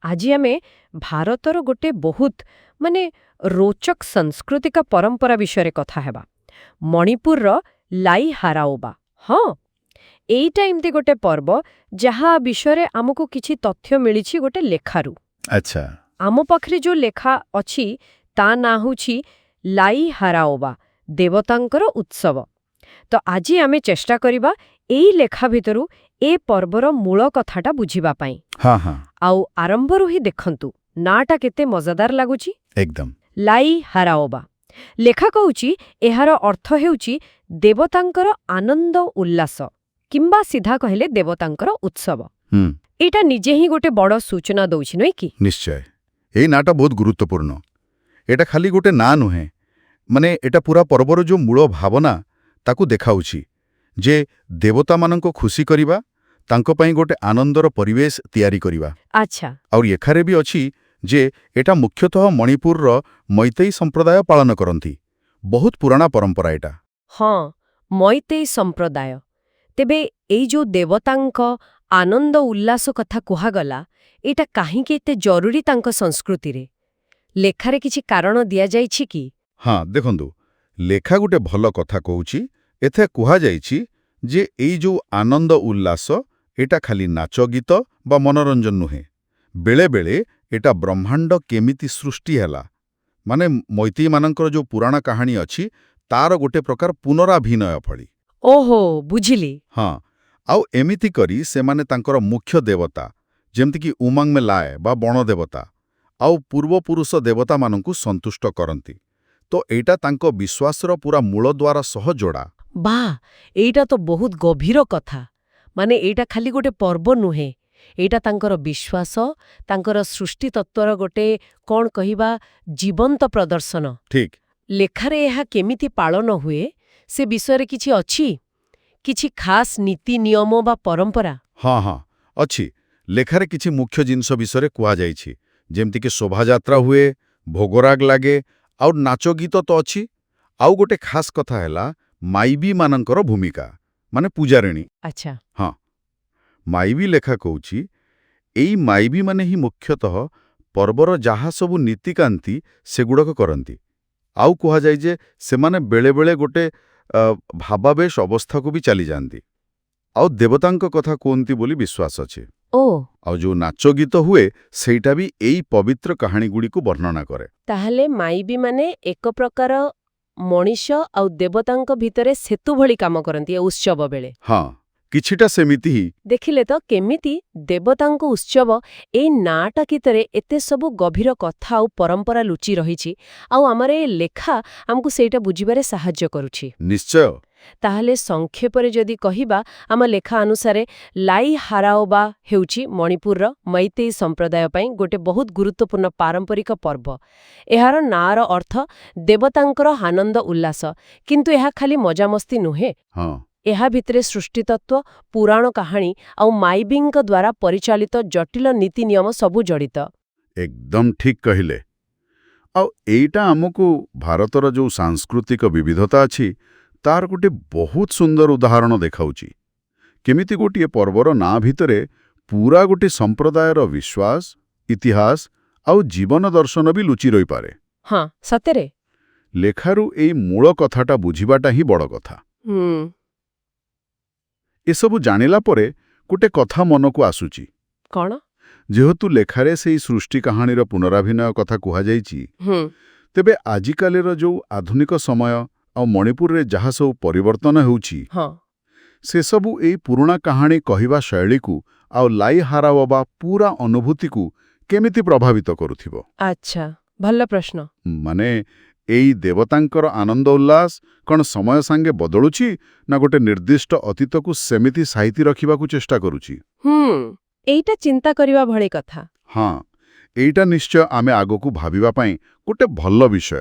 ଆଜି ଆମେ ଭାରତର ଗୋଟେ ବହୁତ ମାନେ ରୋଚକ ସାଂସ୍କୃତିକ ପରମ୍ପରା ବିଷୟରେ କଥା ହେବା। ମଣିପୁରର ଲାଇ ହାରାଓବା। ହଁ, ଏଇଟା ଏମିତି ଗୋଟେ ପର୍ବ ଯାହା ବିଷୟରେ ଆମକୁ କିଛି ତଥ୍ୟ ମିଳିଛି ଗୋଟେ ଲେଖାରୁ। ଆଚ୍ଛା। ଆମ ପାଖରେ ଯୋଉ ଲେଖା ଅଛି ତା ନାଁ ହେଉଛି ଲାଇ ହାରାଓବା, ଦେବତାଙ୍କର ଉତ୍ସବ। ତ ଆଜି ଆମେ ଚେଷ୍ଟା କରିବା ଏଇ ଲେଖା ଭିତରୁ ଏ ପର୍ବର ମୂଳ କଥାଟା ବୁଝିବା ପାଇଁ। ହଁ ହଁ, ଆଉ ଆରମ୍ଭରୁ ହିଁ ଦେଖନ୍ତୁ, ନାଁଟା କେତେ ମଜାଦାର ଲାଗୁଛି। ଏକଦମ। ଲାଇ ହାରାଓବା। ଲେଖା କହୁଛି ଏହାର ଅର୍ଥ ହେଉଛି ଦେବତାଙ୍କର ଆନନ୍ଦ ଉଲ୍ଲାସ, କିମ୍ବା ସିଧା କହିଲେ ଦେବତାଙ୍କର ଉତ୍ସବ। ହୁଁ, ଏଇଟା ନିଜେ ହିଁ ଗୋଟେ ବଡ଼ ସୂଚନା ଦଉଛି, ନୁହେଁ କି? ନିଶ୍ଚୟ। ଏଇ ନାଁଟା ବହୁତ ଗୁରୁତ୍ୱପୂର୍ଣ୍ଣ। ଏଟା ଖାଲି ଗୋଟେ ନାଁ ନୁହେଁ, ମାନେ ଏଟା ପୁରା ପର୍ବର ଯୋଉ ମୂଳ ଭାବନା ତାକୁ ଦେଖାଉଛି ଯେ ଦେବତାମାନଙ୍କୁ ଖୁସି କରିବା, ତାଙ୍କ ପାଇଁ ଗୋଟେ ଆନନ୍ଦର ପରିବେଶ ତିଆରି କରିବା। ଆଚ୍ଛା। ଆଉ ଏଠାରେ ବି ଅଛି ଯେ ଏଟା ମୁଖ୍ୟତଃ ମଣିପୁରର ମୈତେଇ ସମ୍ପ୍ରଦାୟ ପାଳନ କରନ୍ତି। ବହୁତ ପୁରାଣା ପରମ୍ପରା ଏଟା। ହଁ, ମୈତେଇ ସମ୍ପ୍ରଦାୟ। ତେବେ ଏଇ ଯୋଉ ଦେବତାଙ୍କ ଆନନ୍ଦ ଉଲ୍ଲାସ କଥା କୁହାଗଲା, ଏଇଟା କାହିଁକି ଏତେ ଜରୁରୀ ତାଙ୍କ ସଂସ୍କୃତିରେ? ଲେଖାରେ କିଛି କାରଣ ଦିଆଯାଇଛି କି? ହଁ, ଦେଖନ୍ତୁ, ଲେଖା ଗୋଟେ ଭଲ କଥା କହୁଛି। ଏଥିରେ କୁହାଯାଇଛି ଯେ ଏଇ ଯୋଉ ଆନନ୍ଦ ଉଲ୍ଲାସ, ଏଟା ଖାଲି ନାଚ ଗୀତ ବା ମନୋରଞ୍ଜନ ନୁହେଁ। ବେଳେବେଳେ ଏଟା ବ୍ରହ୍ମାଣ୍ଡ କେମିତି ସୃଷ୍ଟି ହେଲା, ମାନେ ମୈତେଇମାନଙ୍କର ଯୋଉ ପୁରାଣ କାହାଣୀ ଅଛି ତାର ଗୋଟେ ପ୍ରକାର ପୁନରାଭିନୟ ଭଳି। ଓହୋ, ବୁଝିଲି। ହଁ, ଆଉ ଏମିତି କରି ସେମାନେ ତାଙ୍କର ମୁଖ୍ୟ ଦେବତା, ଯେମିତିକି ଉମଙ୍ଗ ମେଲାଏ ବା ବଣ ଦେବତା, ଆଉ ପୂର୍ବପୁରୁଷ ଦେବତାମାନଙ୍କୁ ସନ୍ତୁଷ୍ଟ କରନ୍ତି। ତ ଏଇଟା ତାଙ୍କ ବିଶ୍ୱାସର ପୁରା ମୂଳଦ୍ୱାର ସହ ଯୋଡ଼ା। ବାଃ, ଏଇଟା ତ ବହୁତ ଗଭୀର କଥା। ମାନେ ଏଇଟା ଖାଲି ଗୋଟେ ପର୍ବ ନୁହେଁ, ଏଇଟା ତାଙ୍କର ବିଶ୍ୱାସ, ତାଙ୍କର ସୃଷ୍ଟି ତତ୍ତ୍ୱର ଗୋଟେ କ'ଣ କହିବା ଜୀବନ୍ତ ପ୍ରଦର୍ଶନ। ଠିକ୍। ଲେଖାରେ ଏହା କେମିତି ପାଳନ ହୁଏ ସେ ବିଷୟରେ କିଛି ଅଛି? କିଛି ଖାସ୍ ନୀତି ନିୟମ ବା ପରମ୍ପରା? ହଁ ହଁ, ଅଛି। ଲେଖାରେ କିଛି ମୁଖ୍ୟ ଜିନିଷ ବିଷୟରେ କୁହାଯାଇଛି, ଯେମିତିକି ଶୋଭାଯାତ୍ରା ହୁଏ, ଭୋଗରାଗ ଲାଗେ, ଆଉ ନାଚ ଗୀତ ତ ଅଛି। ଆଉ ଗୋଟେ ଖାସ୍ କଥା ହେଲା ମାଇବୀମାନଙ୍କର ଭୂମିକା, ମାନେ ପୂଜାରିଣୀ। ଆଚ୍ଛା। ହଁ, ମାଇବୀ ଲେଖା କହୁଛି ଏଇ ମାଇବୀମାନେ ହିଁ ମୁଖ୍ୟତଃ ପର୍ବର ଯାହା ସବୁ ନୀତିକାନ୍ତି ସେଗୁଡ଼ାକ କରନ୍ତି। ଆଉ କୁହାଯାଏ ଯେ ସେମାନେ ବେଳେବେଳେ ଗୋଟେ ଭାବାବେଶ ଅବସ୍ଥାକୁ ବି ଚାଲିଯାଆନ୍ତି। ଆଉ ଦେବତାଙ୍କ କଥା କୁହନ୍ତି ବୋଲି ବିଶ୍ୱାସ ଅଛି। ଓ, ଆଉ ଯୋଉ ନାଚ ଗୀତ ହୁଏ ସେଇଟା ବି ଏଇ ପବିତ୍ର କାହାଣୀଗୁଡ଼ିକୁ ବର୍ଣ୍ଣନା କରେ। ତାହେଲେ ମାଇବୀ ମାନେ ଏକ ପ୍ରକାର ମଣିଷ ଆଉ ଦେବତାଙ୍କ ଭିତରେ ସେତୁ ଭଳି କାମ କରନ୍ତି ଏ ଉତ୍ସବ ବେଳେ। ହଁ, କିଛିଟା ସେମିତି ହିଁ। ଦେଖିଲେ ତ କେମିତି ଦେବତାଙ୍କ ଉତ୍ସବ ଏଇ ନାଁଟା ଭିତରେ ଏତେ ସବୁ ଗଭୀର କଥା ଆଉ ପରମ୍ପରା ଲୁଚି ରହିଛି, ଆଉ ଆମର ଏ ଲେଖା ଆମକୁ ସେଇଟା ବୁଝିବାରେ ସାହାଯ୍ୟ କରୁଛି। ନିଶ୍ଚୟ। ତାହେଲେ ସଂକ୍ଷେପରେ ଯଦି କହିବା, ଆମ ଲେଖା ଅନୁସାରେ ଲାଇ ହାରାଓବା ହେଉଛି ମଣିପୁରର ମୈତେଇ ସମ୍ପ୍ରଦାୟ ପାଇଁ ଗୋଟେ ବହୁତ ଗୁରୁତ୍ୱପୂର୍ଣ୍ଣ ପାରମ୍ପରିକ ପର୍ବ। ଏହାର ନାଁର ଅର୍ଥ ଦେବତାଙ୍କର ଆନନ୍ଦ ଉଲ୍ଲାସ, କିନ୍ତୁ ଏହା ଖାଲି ମଜାମସ୍ତି ନୁହେଁ। ହଁ, ଏହା ଭିତରେ ସୃଷ୍ଟିତତ୍ତ୍ୱ, ପୁରାଣ କାହାଣୀ ଆଉ ମାଇବୀଙ୍କ ଦ୍ୱାରା ପରିଚାଳିତ ଜଟିଳ ନୀତି ନିୟମ ସବୁ ଜଡ଼ିତ। ଏକଦମ ଠିକ୍ କହିଲେ। ଆଉ ଏଇଟା ଆମକୁ ଭାରତର ଯୋଉ ସାଂସ୍କୃତିକ ବିବିଧତା ଅଛି ତାର ଗୋଟେ ବହୁତ ସୁନ୍ଦର ଉଦାହରଣ ଦେଖାଉଛି। କେମିତି ଗୋଟିଏ ପର୍ବର ନାଁ ଭିତରେ ପୁରା ଗୋଟେ ସମ୍ପ୍ରଦାୟର ବିଶ୍ୱାସ, ଇତିହାସ ଆଉ ଜୀବନ ଦର୍ଶନ ବି ଲୁଚି ରହିପାରେ। ହଁ, ସତରେ। ଲେଖାରୁ ଏଇ ମୂଳ କଥାଟା ବୁଝିବାଟା ହିଁ ବଡ଼ କଥା। ଏସବୁ ଜାଣିଲା ପରେ ଗୋଟେ କଥା ମନକୁ ଆସୁଛି। କ'ଣ? ଯେହେତୁ ଲେଖାରେ ସେଇ ସୃଷ୍ଟି କାହାଣୀର ପୁନରାଭିନୟ କଥା କୁହାଯାଇଛି, ତେବେ ଆଜିକାଲିର ଯୋଉ ଆଧୁନିକ ସମୟ ଆଉ ମଣିପୁରରେ ଯାହା ସବୁ ପରିବର୍ତ୍ତନ ହେଉଛି, ହଁ। ସେସବୁ ଏଇ ପୁରୁଣା କାହାଣୀ କହିବା ଶୈଳୀକୁ ଆଉ ଲାଇ ହାରାଓବା ପୁରା ଅନୁଭୂତିକୁ କେମିତି ପ୍ରଭାବିତ କରୁଥିବ? ଆଚ୍ଛା, ଭଲ ପ୍ରଶ୍ନ। ମାନେ ଏଇ ଦେବତାଙ୍କର ଆନନ୍ଦ ଉଲ୍ଲାସ କ'ଣ ସମୟ ସାଙ୍ଗେ ବଦଳୁଛି, ନା ଗୋଟେ ନିର୍ଦ୍ଦିଷ୍ଟ ଅତୀତକୁ ସେମିତି ସାଇତି ରଖିବାକୁ ଚେଷ୍ଟା କରୁଛି? ଏଇଟା ଚିନ୍ତା କରିବା ଭଳି କଥା। ହଁ, ଏଇଟା ନିଶ୍ଚୟ ଆମେ ଆଗକୁ ଭାବିବା ପାଇଁ ଗୋଟେ ଭଲ ବିଷୟ।